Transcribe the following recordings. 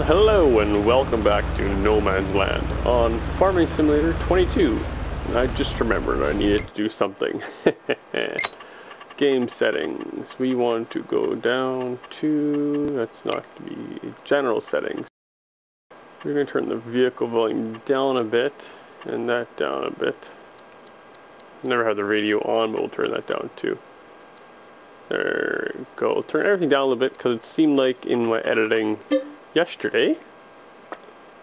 Hello and welcome back to No Man's Land on Farming Simulator 22. I just remembered I needed to do something. Game settings. We want to go down to, that's not to be general settings. We're going to turn the vehicle volume down a bit and that down a bit. Never had the radio on, but we'll turn that down too. There we go. Turn everything down a little bit because it seemed like in my editing yesterday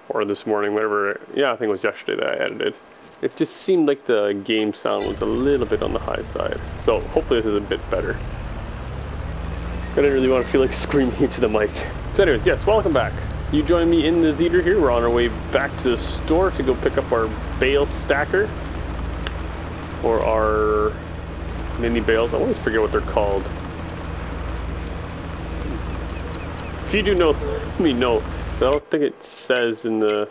or this morning, whatever, yeah, I think it was yesterday that I edited, it just seemed like the game sound was a little bit on the high side. So hopefully this is a bit better. I didn't really want to feel like screaming into the mic. So anyways, yes, welcome back. You join me in the Zeter here. We're on our way back to the store to go pick up our bale stacker or our mini bales. I always forget what they're called. If you do know, let me know. I don't think it says in the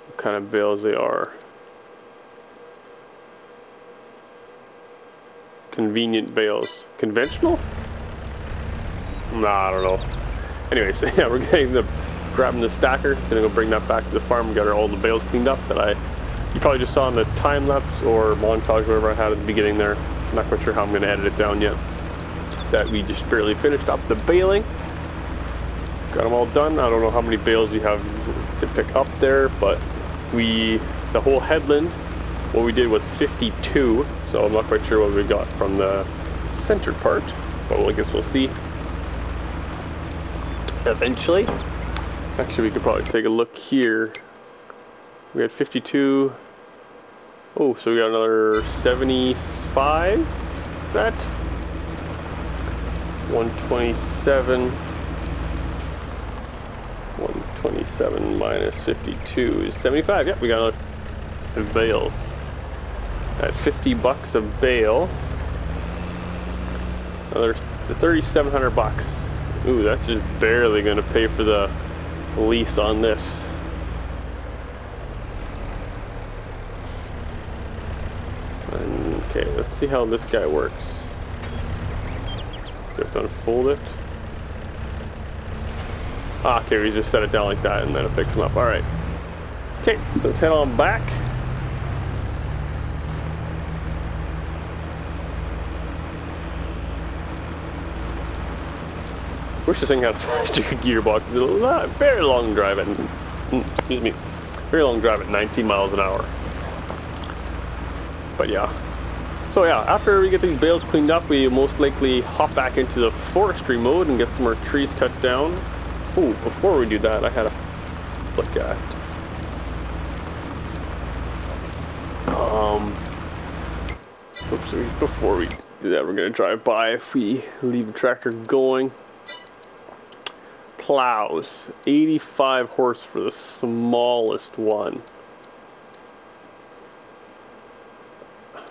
what kind of bales they are. Convenient bales. Conventional? Nah, I don't know. Anyways, yeah, we're grabbing the stacker. Gonna go bring that back to the farm. Got all the bales cleaned up that you probably just saw in the time lapse or montage, whatever I had at the beginning there. I'm not quite sure how I'm gonna edit it down yet. That we just barely finished up the baling. Got them all done. I don't know how many bales you have to pick up there, but the whole headland, what we did was 52, so I'm not quite sure what we got from the center part, but I guess we'll see eventually. Actually, we could probably take a look here. We had 52. Oh, so we got another 75. Is that 127? 127 minus 52 is 75. Yep, we got the bales at $50 a bale. Another 3,700 bucks. Ooh, that's just barely going to pay for the lease on this. Okay, let's see how this guy works. Just unfold it. Ah, okay, we just set it down like that and then it picks them up. Alright. Okay, so let's head on back. Wish this thing had a faster gearbox. It's a very long drive at, excuse me, very long drive at 19 miles an hour. But yeah. So yeah, after we get these bales cleaned up, we most likely hop back into the forestry mode and get some more trees cut down. Oh, before we do that, I had a look at. Oops, before we do that, we're gonna drive by if we leave the tractor going. Plows, 85 horse for the smallest one.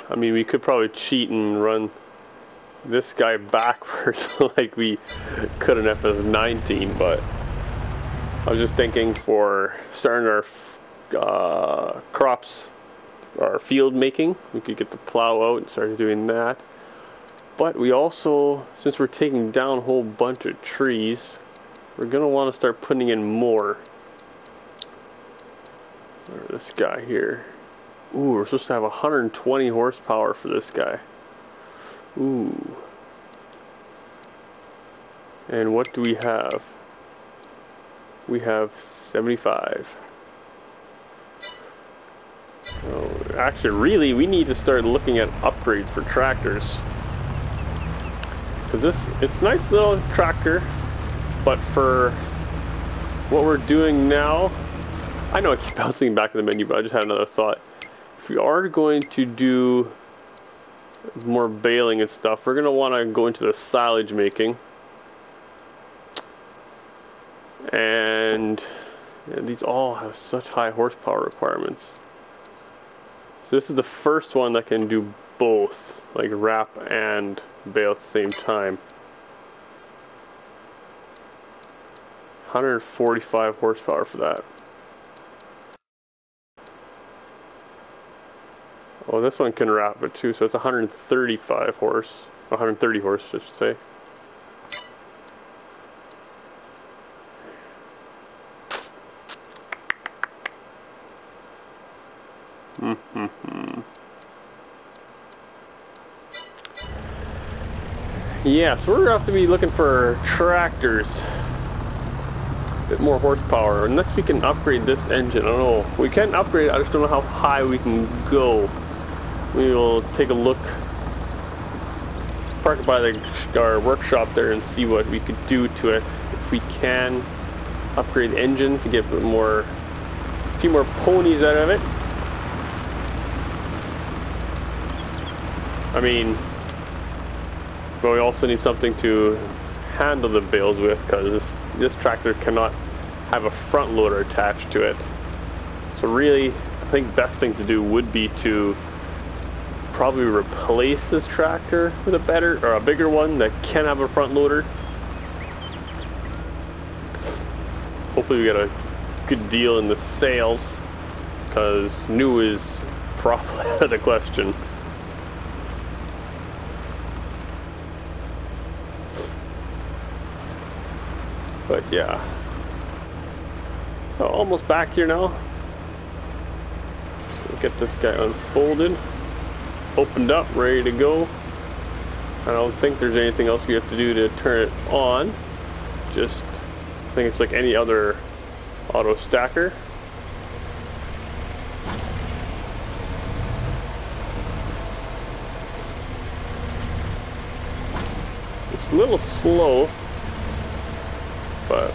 I mean, we could probably cheat and run this guy backwards like we could an FS19, but I was just thinking for starting our crops, our field making, we could get the plow out and start doing that. But we also, since we're taking down a whole bunch of trees, we're going to want to start putting in more. Or this guy here. Ooh, we're supposed to have 120 horsepower for this guy. Ooh. And what do we have? We have 75. So actually, really, we need to start looking at upgrades for tractors. Because it's a nice little tractor, but for what we're doing now, I know I keep bouncing back to the menu, but I just had another thought. If we are going to do more baling and stuff, we're going to want to go into the silage making. And these all have such high horsepower requirements. So this is the first one that can do both, like wrap and bale at the same time. 145 horsepower for that. Oh, this one can wrap it too, so it's 135 horse. 130 horse, I should say. Yeah, so we're gonna have to be looking for tractors. A bit more horsepower, unless we can upgrade this engine. I don't know. We can upgrade it, I just don't know how high we can go. We will take a look, park by our workshop there and see what we could do to it. If we can upgrade the engine to get a few more ponies out of it. I mean, but we also need something to handle the bales with, because this tractor cannot have a front loader attached to it. So really, I think best thing to do would be to probably replace this tractor with a bigger one that can have a front loader. Hopefully we get a good deal in the sales, because new is probably out of the question. But yeah, so almost back here now. We'll get this guy unfolded, opened up, ready to go. I don't think there's anything else we have to do to turn it on. Just, I think it's like any other auto stacker. It's a little slow, but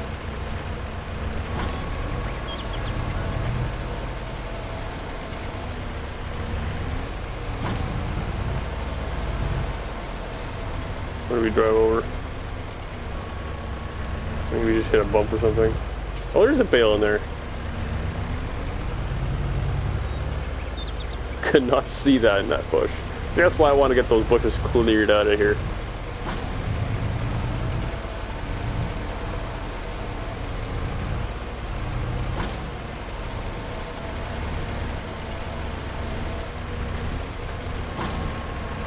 what do we drive over? Maybe we just hit a bump or something. Oh, there's a bale in there. Could not see that in that bush. See, that's why I want to get those bushes cleared out of here.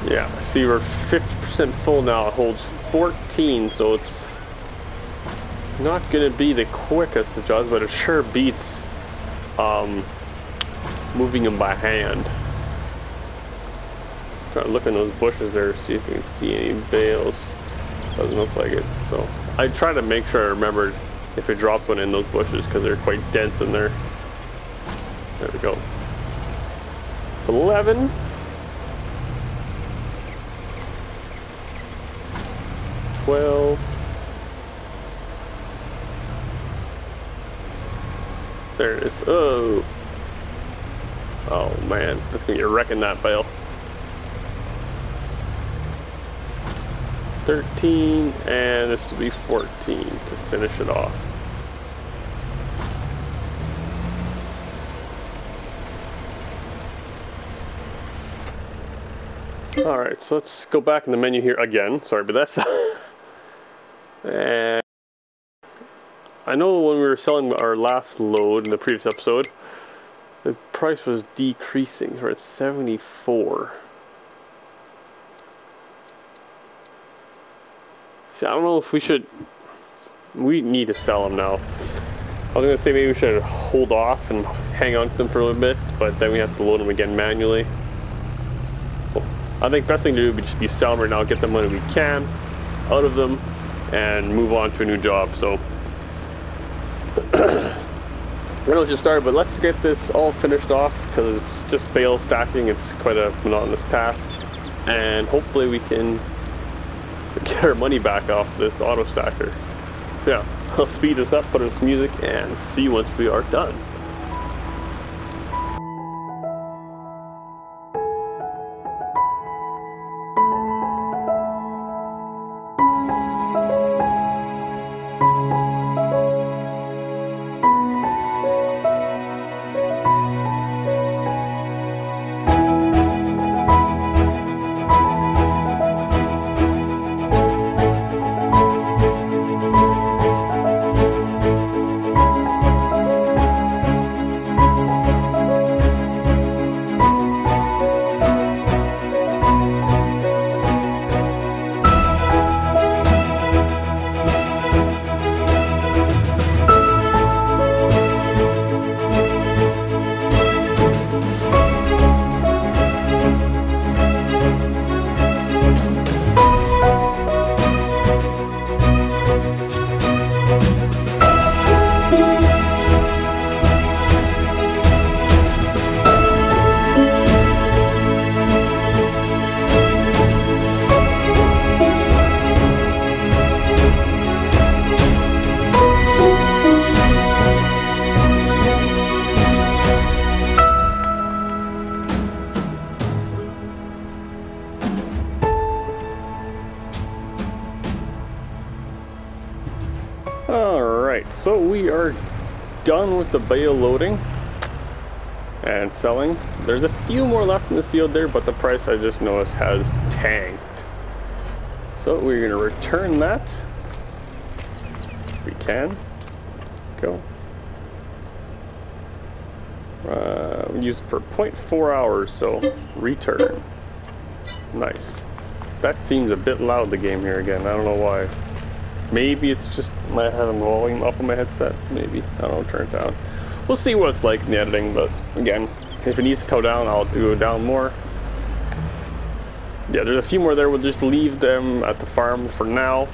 Yeah, see, we're 50% full now. It holds 14, so it's not going to be the quickest of jobs, but it sure beats moving them by hand. Try to look in those bushes there, see if we can see any bales. Doesn't look like it. So I try to make sure I remember if I dropped one in those bushes, because they're quite dense in there. There we go. 11. 12. There it is. Oh. Oh man, that's gonna be wrecking that bale. 13, and this will be 14 to finish it off. Alright, so let's go back in the menu here again. Sorry, but that's and I know when we were selling our last load in the previous episode, the price was decreasing. We're at 74. See, I don't know if we need to sell them now. I was going to say maybe we should hold off and hang on to them for a little bit, but then we have to load them again manually. Well, I think the best thing to do would just be sell them right now, get the money we can out of them, and move on to a new job. So we're going to just start, but let's get this all finished off, because it's just bale stacking. It's quite a monotonous task, and hopefully we can get our money back off this auto stacker. So yeah, I'll speed this up, put in some music, and see you once we are done. Alright, so we are done with the bale loading and selling. There's a few more left in the field there, but the price I just noticed has tanked. So we're going to return that. If we can. Go. We use it for 0.4 hours, so return. Nice. That seems a bit loud, the game here again. I don't know why. Maybe it's just I have a volume up on my headset. Maybe. I don't know, turn it down. We'll see what it's like in the editing, but again, if it needs to go down, I'll do it down more. Yeah, there's a few more there. We'll just leave them at the farm for now,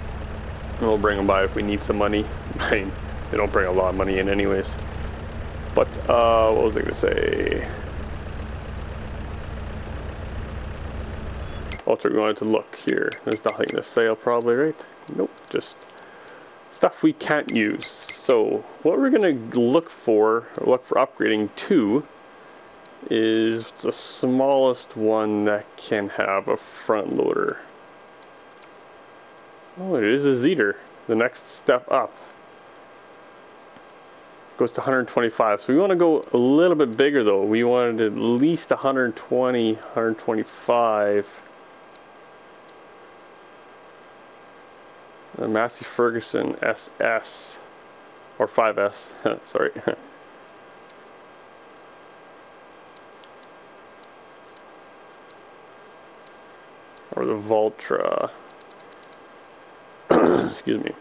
and we'll bring them by if we need some money. I mean, they don't bring a lot of money in anyways. But, what was I gonna say? Also, we're going to look here. There's nothing to sale probably, right? Nope, just stuff we can't use. So, what we're gonna look for upgrading to is the smallest one that can have a front loader. Oh, it is a Zetor. The next step up goes to 125. So we want to go a little bit bigger though. We wanted at least 120, 125. The Massey Ferguson SS or 5S. Sorry. Or the Valtra. Excuse me.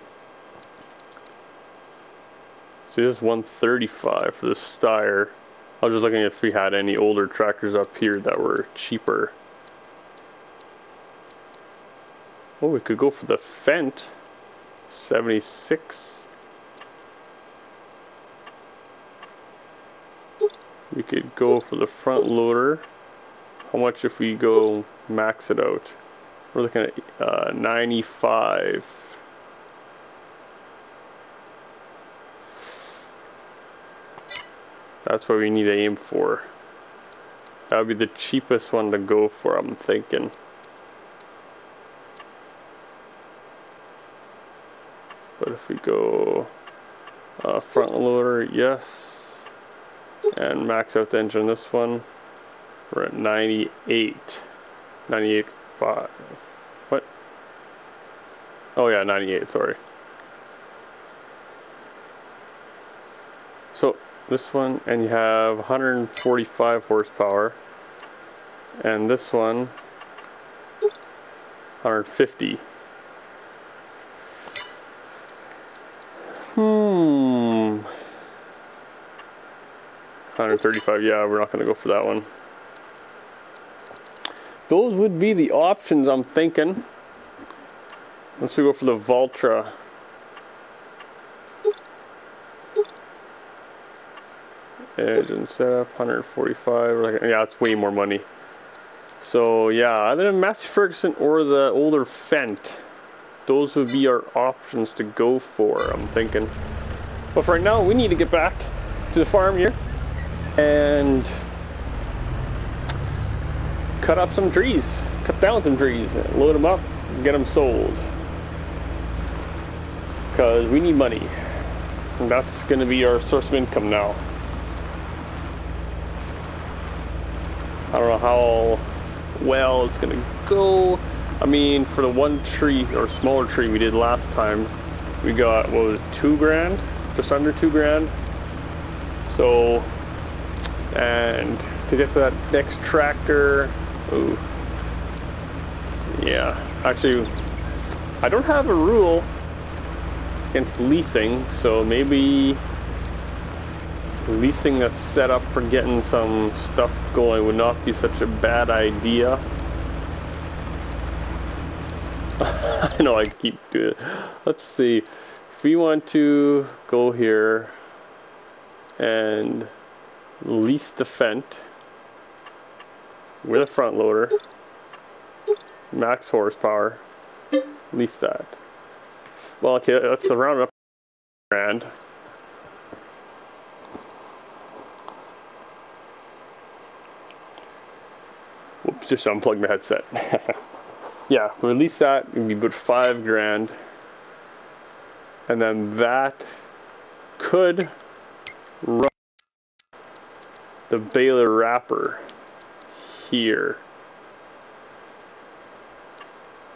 So this is 135 for the Steyr. I was just looking if we had any older tractors up here that were cheaper. Oh, we could go for the Fendt 76. We could go for the front loader. How much if we go max it out? We're looking at 95. That's what we need to aim for. That would be the cheapest one to go for, I'm thinking. But if we go front loader, yes. And max out the engine on this one. We're at 98. 98.5. What? Oh yeah, 98, sorry. So this one, and you have 145 horsepower. And this one, 150. 135, yeah, we're not going to go for that one. Those would be the options I'm thinking. Let's go for the Valtra. Engine setup, 145. Yeah, it's way more money. So yeah, either the Massey Ferguson or the older Fendt. Those would be our options to go for, I'm thinking. But for right now, we need to get back to the farm here and cut up some trees, cut down some trees, load them up, and get them sold. Because we need money. And that's going to be our source of income now. I don't know how well it's going to go. I mean, for the one tree, or smaller tree we did last time, we got, what was it, 2 grand? Just under 2 grand. So, and to get to that next tractor, ooh. Yeah, actually, I don't have a rule against leasing, so maybe leasing a setup for getting some stuff going would not be such a bad idea. I know I keep doing it. Let's see. If we want to go here and lease the Fendt with a front loader, max horsepower, lease that. Well, okay, let's round it up grand. Whoops, just unplugged my headset. Yeah, we'll lease that, it'll be about 5 grand. And then that could run the baler wrapper here.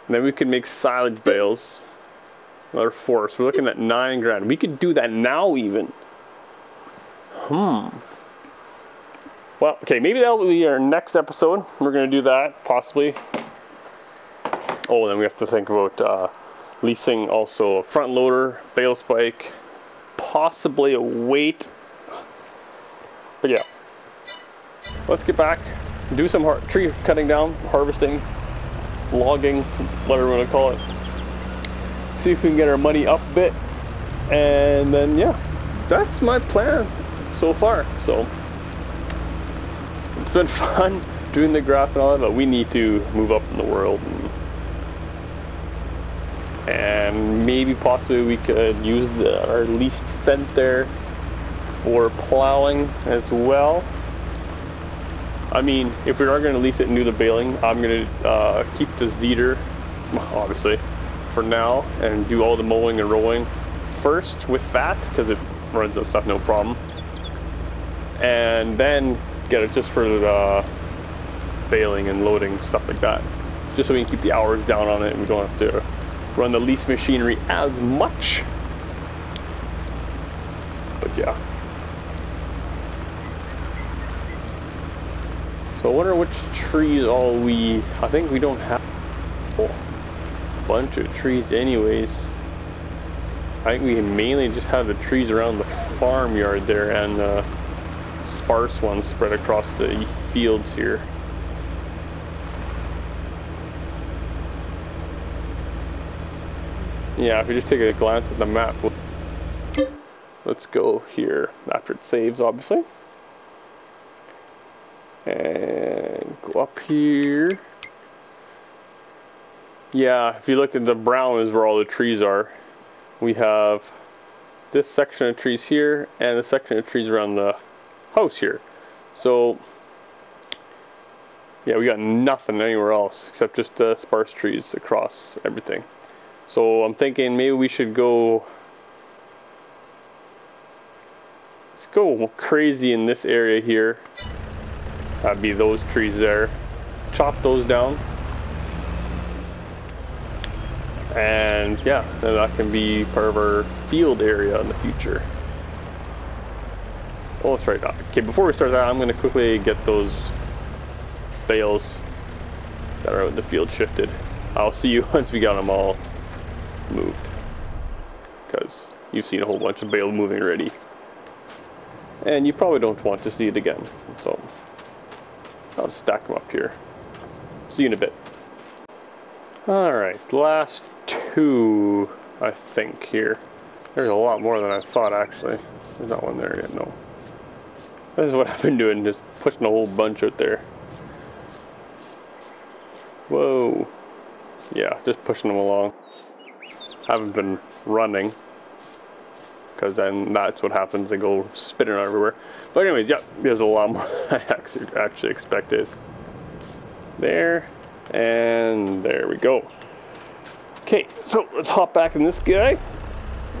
And then we could make silage bales. Another 4. So we're looking at 9 grand. We could do that now even. Well, okay, maybe that'll be our next episode. We're going to do that, possibly. Oh, then we have to think about leasing also a front loader, bale spike, possibly a weight. But yeah, let's get back, do some tree cutting down, harvesting, logging, whatever you want to call it. See if we can get our money up a bit. And then, yeah, that's my plan so far. So it's been fun doing the grass and all that, but we need to move up in the world, and maybe possibly we could use our leased fence there for plowing as well. I mean, if we are going to lease it and do the baling, I'm going to keep the Zetor, obviously, for now, and do all the mowing and rowing first with that, because it runs that stuff no problem. And then get it just for the baling and loading, stuff like that. Just so we can keep the hours down on it and we don't have to run the lease machinery as much. But yeah. So I wonder which trees I think we don't have a bunch of trees anyways. I think we mainly just have the trees around the farmyard there and sparse ones spread across the fields here. Yeah, if you just take a glance at the map, let's go here after it saves, obviously. And go up here. Yeah, if you look at the brown is where all the trees are. We have this section of trees here and the section of trees around the house here. So yeah, we got nothing anywhere else except just sparse trees across everything. So I'm thinking maybe we should go, let's go crazy in this area here. That'd be those trees there. Chop those down. And yeah, then that can be part of our field area in the future. Oh, that's right. Okay, before we start that, I'm going to quickly get those bales that are out in the field shifted. I'll see you once we got them all moved, because you've seen a whole bunch of bale moving already, and you probably don't want to see it again. So I'll just stack them up here. See you in a bit. Alright, last 2, I think, here. There's a lot more than I thought, actually. There's not one there yet, no. This is what I've been doing, just pushing a whole bunch out there. Whoa. Yeah, just pushing them along. I haven't been running, because then that's what happens, they go spinning everywhere. But anyways, yeah, there's a lot more than I actually expected. There. And there we go. Okay, so let's hop back in this guy,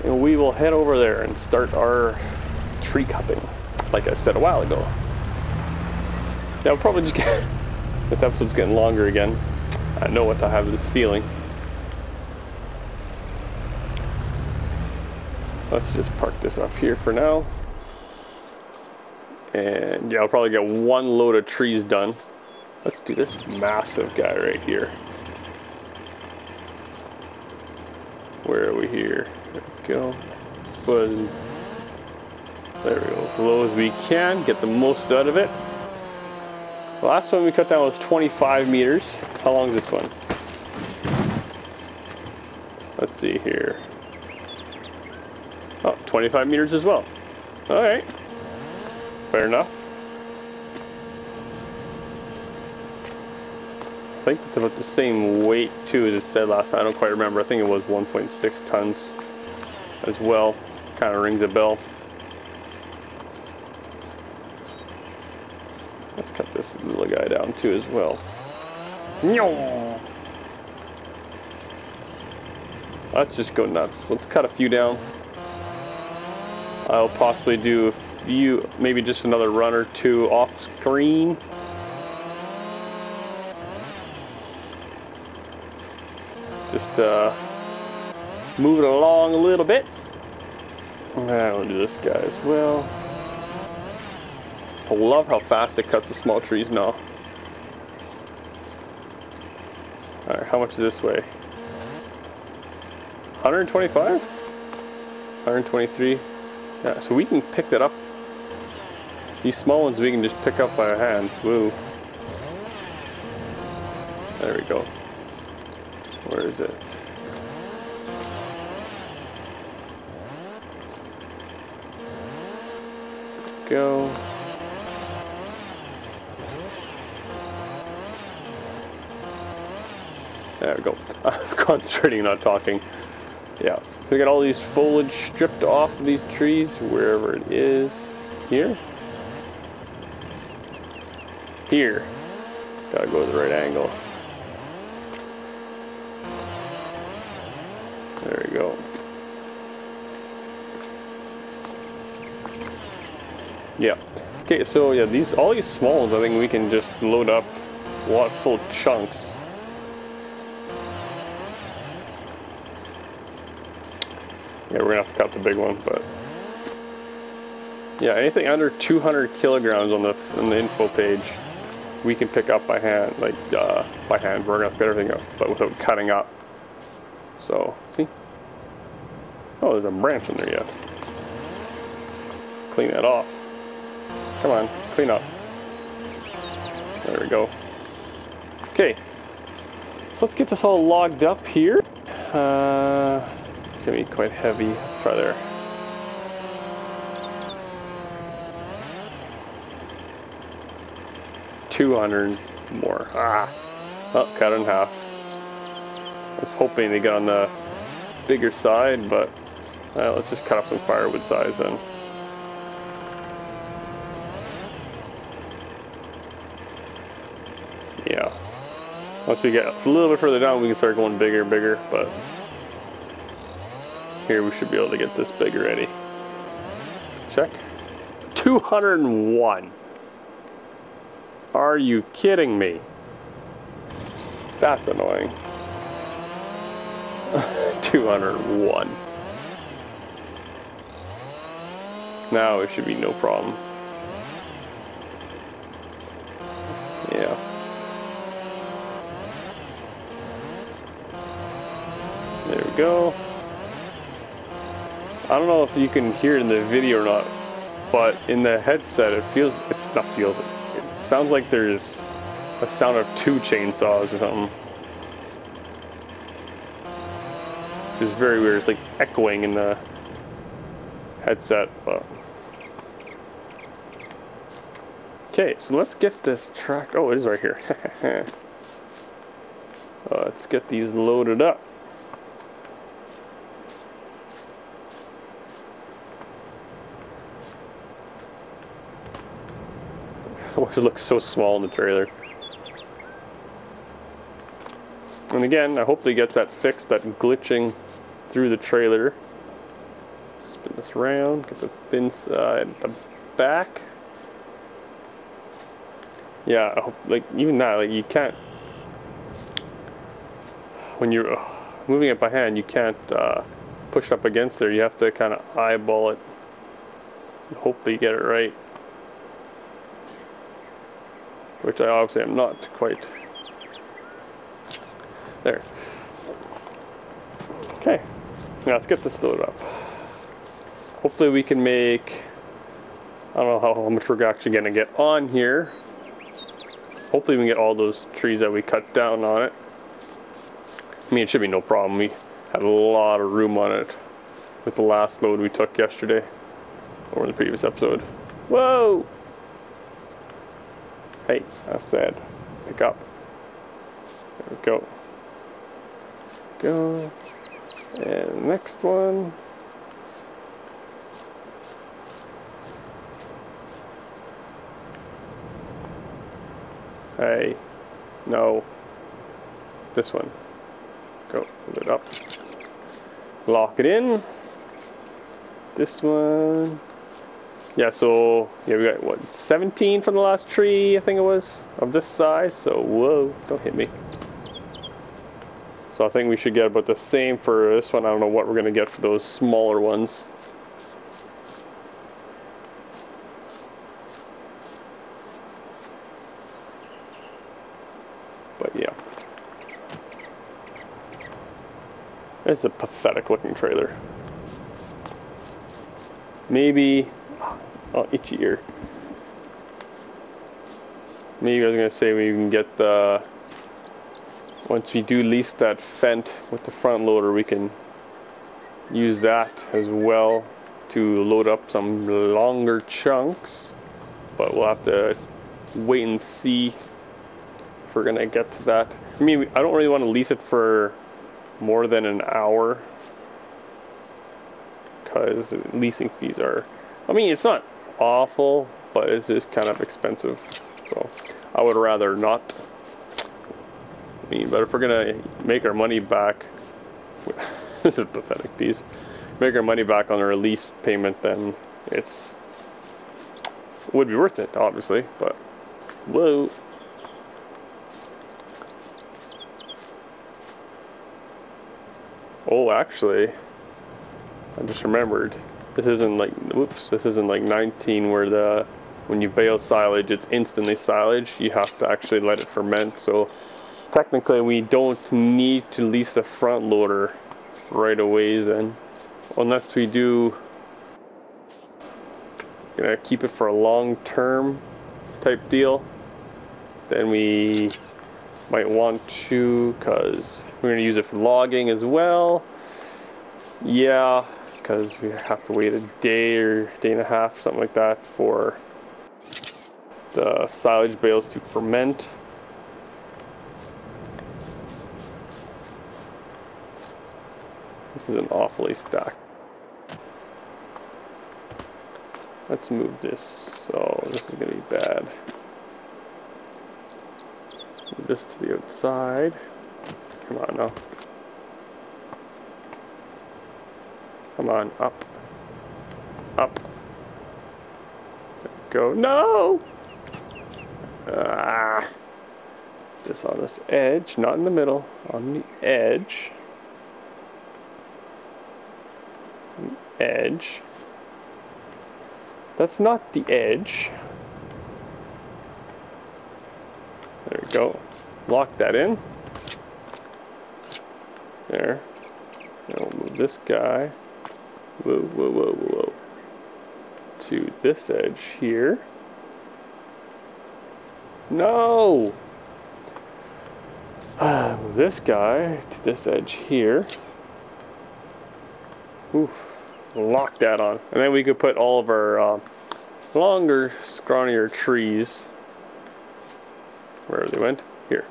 and we will head over there and start our tree cutting, like I said a while ago. Now we'll probably just get, this episode's getting longer again. I know what I have this feeling. Let's just park this up here for now. And yeah, I'll probably get 1 load of trees done. Let's do this massive guy right here. Where are we here? There we go. But there we go. As low as we can. Get the most out of it. The last one we cut down was 25 meters. How long is this one? Let's see here. Oh, 25 meters as well. Alright. Fair enough. I think it's about the same weight too as it said last time. I don't quite remember. I think it was 1.6 tons as well. Kind of rings a bell. Let's cut this little guy down too as well. Let's just go nuts. Let's cut a few down. I'll possibly do a few, maybe just another run or two off screen. Just move it along a little bit. I don't do this guy as well. I love how fast it cuts the small trees now. Alright, how much is this way? 125? 123? Yeah, so we can pick that up. These small ones we can just pick up by hand. Woo. There we go. Where is it? Go. There we go. I'm concentrating, not talking. Yeah. We got all these foliage stripped off of these trees, wherever it is. Here? Here. Gotta go to the right angle. There we go. Yeah. Okay, so yeah, all these small ones I think we can just load up a lot full chunks. Yeah, we're gonna have to cut the big one, but yeah, anything under 200 kilograms on the info page, we can pick up by hand. Like by hand, we're gonna pick everything up, but without cutting up. So see, oh, there's a branch in there yet. Clean that off. Come on, clean up. There we go. Okay, so let's get this all logged up here. It's gonna be quite heavy. Let's try there. $200 more. Ah, oh, cut it in half. I was hoping to get on the bigger side, but let's just cut up some firewood size then. Yeah. Once we get a little bit further down, we can start going bigger and bigger, but here we should be able to get this big already. Check. 201. Are you kidding me? That's annoying. 201. Now it should be no problem. Yeah. There we go. I don't know if you can hear it in the video or not, but in the headset it sounds like there's a sound of 2 chainsaws or something. Which is very weird. It's like echoing in the headset, but okay, so let's get this track. Oh, it is right here. Let's get these loaded up. It looks so small in the trailer. And again, I hope they get that fixed, that glitching through the trailer. Spin this around, get the thin side at the back. Yeah, I hope, like, even that, like, you can't, when you're moving it by hand, you can't push up against there. You have to kind of eyeball it and hope that you get it right. Which I obviously am not quite. There. Okay. Now let's get this loaded up. Hopefully we can make, I don't know how much we're actually going to get on here. Hopefully we can get all those trees that we cut down on it. I mean, it should be no problem. We had a lot of room on it with the last load we took yesterday, or in the previous episode. Whoa! Hey, I said, pick up. There we go. Go. And next one. Hey, no. This one. Go, put it up. lock it in. This one. Yeah, so yeah, we got what, 17 from the last tree, I think it was, of this size. So whoa, don't hit me. So I think we should get about the same for this one. I don't know what we're gonna get for those smaller ones. But yeah, it's a pathetic looking trailer. Maybe, oh, itchy ear. Maybe I was gonna say we can get the, once we do lease that Fendt with the front loader, we can use that as well to load up some longer chunks. But we'll have to wait and see if we're gonna get to that. I mean, I don't really want to lease it for more than an hour, because leasing fees are, I mean, it's not awful, but it's just kind of expensive. So I would rather not. I mean, but if we're gonna make our money back, this is a pathetic piece, make our money back on our lease payment, then it's, would be worth it, obviously. But whoa. Oh, actually, I just remembered, this isn't like, whoops, this isn't like 19 where the, when you bale silage, it's instantly silage. You have to actually let it ferment. So technically we don't need to lease the front loader right away then. Unless we do, gonna keep it for a long-term type deal, then we might want to, because we're gonna use it for logging as well. Yeah, because we have to wait a day or day and a half, something like that, for the silage bales to ferment. This is an awfully stacked. Let's move this. So this is gonna be bad. Move this to the outside. Come on now. Come on, up. Up. There we go. No! Ah. This on this edge, not in the middle, on the edge. Edge. That's not the edge. There we go. Lock that in. There. Now we'll move this guy. Whoa, whoa, whoa, whoa. To this edge here. No! Move this guy to this edge here. Oof. Lock that on. And then we could put all of our longer, scrawnier trees, wherever they went, here.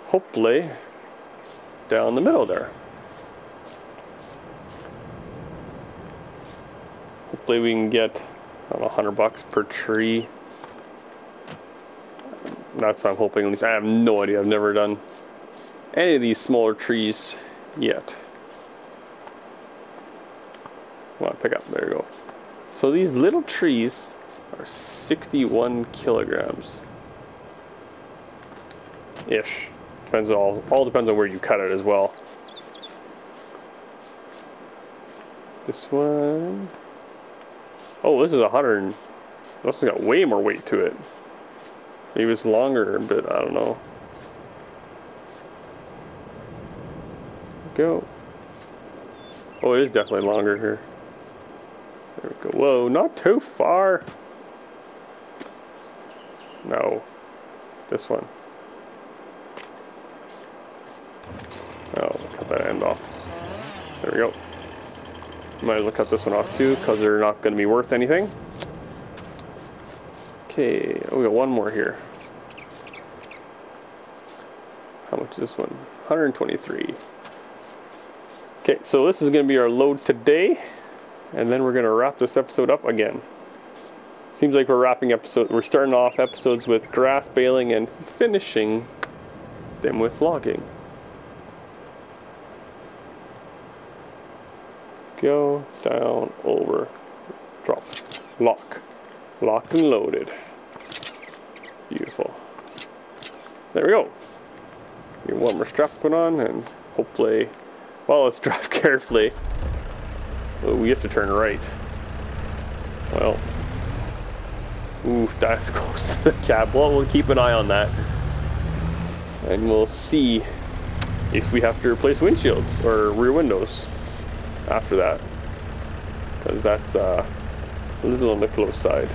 Hopefully, down the middle there. Hopefully we can get, I don't know, $100 per tree. That's what I'm hoping, at least. I have no idea. I've never done any of these smaller trees yet. Come on, pick up. There you go. So these little trees are 61 kilograms. Ish. Depends on all depends on where you cut it as well. This one. Oh, this is 100. This has got way more weight to it. Maybe it's longer, but I don't know. Go. Oh, it is definitely longer here. There we go. Whoa, not too far. No. This one. Oh, cut that end off. There we go. Might as well cut this one off too, because they're not going to be worth anything. Okay, oh, we got one more here. How much is this one? 123. Okay, so this is going to be our load today, and then we're going to wrap this episode up again. Seems like we're starting off episodes with grass baling and finishing them with logging. go. Down, over, drop, lock. Locked and loaded. Beautiful. There we go. Get one more strap put on and hopefully, well, let's drive carefully. Oh, we have to turn right. Well, ooh, that's close to the cab. Well, we'll keep an eye on that. And we'll see if we have to replace windshields or rear windows after that. Because that's a little on the close side.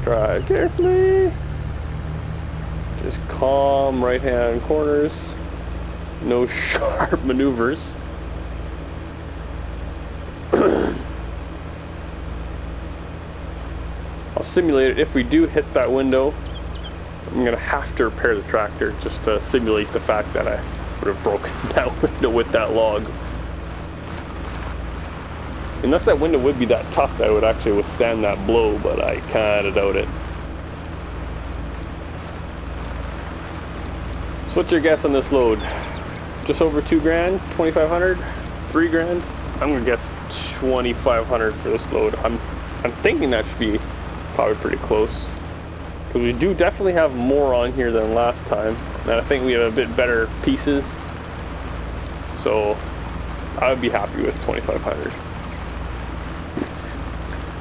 Drive carefully. Just calm right hand corners. No sharp maneuvers. I'll simulate it. If we do hit that window, I'm gonna have to repair the tractor just to simulate the fact that I would have broken that window with that log. Unless that window would be that tough that it would actually withstand that blow, but I kinda doubt it. So what's your guess on this load? Just over 2 grand, 2,500, 3 grand? I'm gonna guess 2,500 for this load. I'm thinking that should be probably pretty close. Because we do definitely have more on here than last time. And I think we have a bit better pieces. So I would be happy with 2,500.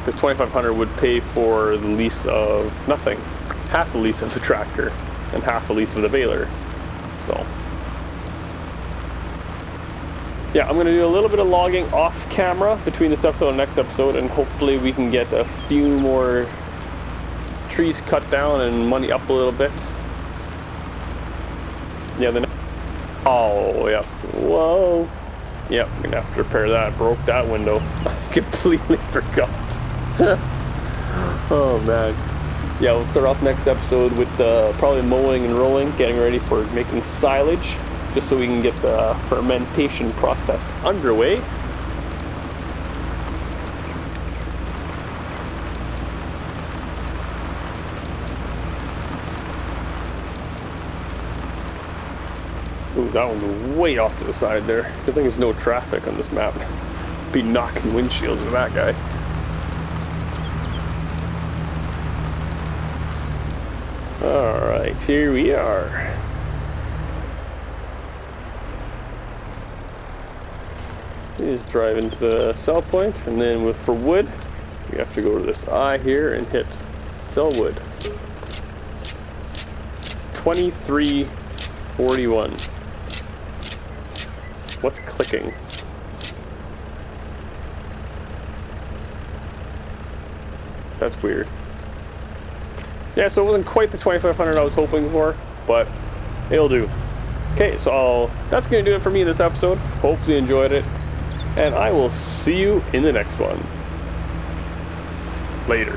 Because 2,500 would pay for the lease of nothing. Half the lease of the tractor and half the lease of the baler. So yeah, I'm going to do a little bit of logging off camera between this episode and next episode, and hopefully we can get a few more trees cut down and money up a little bit. Yeah, oh yeah, whoa. Yep, I'm gonna have to repair that. Broke that window. I completely forgot. Oh man. Yeah, we'll start off next episode with probably mowing and rolling, getting ready for making silage, just so we can get the fermentation process underway. Ooh, that one's way off to the side there. Good thing there's no traffic on this map. Be knocking windshields with that guy. Alright, here we are. Just drive into the sell point, and then for wood, we have to go to this eye here and hit sell wood. 2341. What's clicking? That's weird. Yeah, so it wasn't quite the 2,500 I was hoping for, but it'll do. Okay, so that's going to do it for me in this episode. Hopefully you enjoyed it, and I will see you in the next one. Later.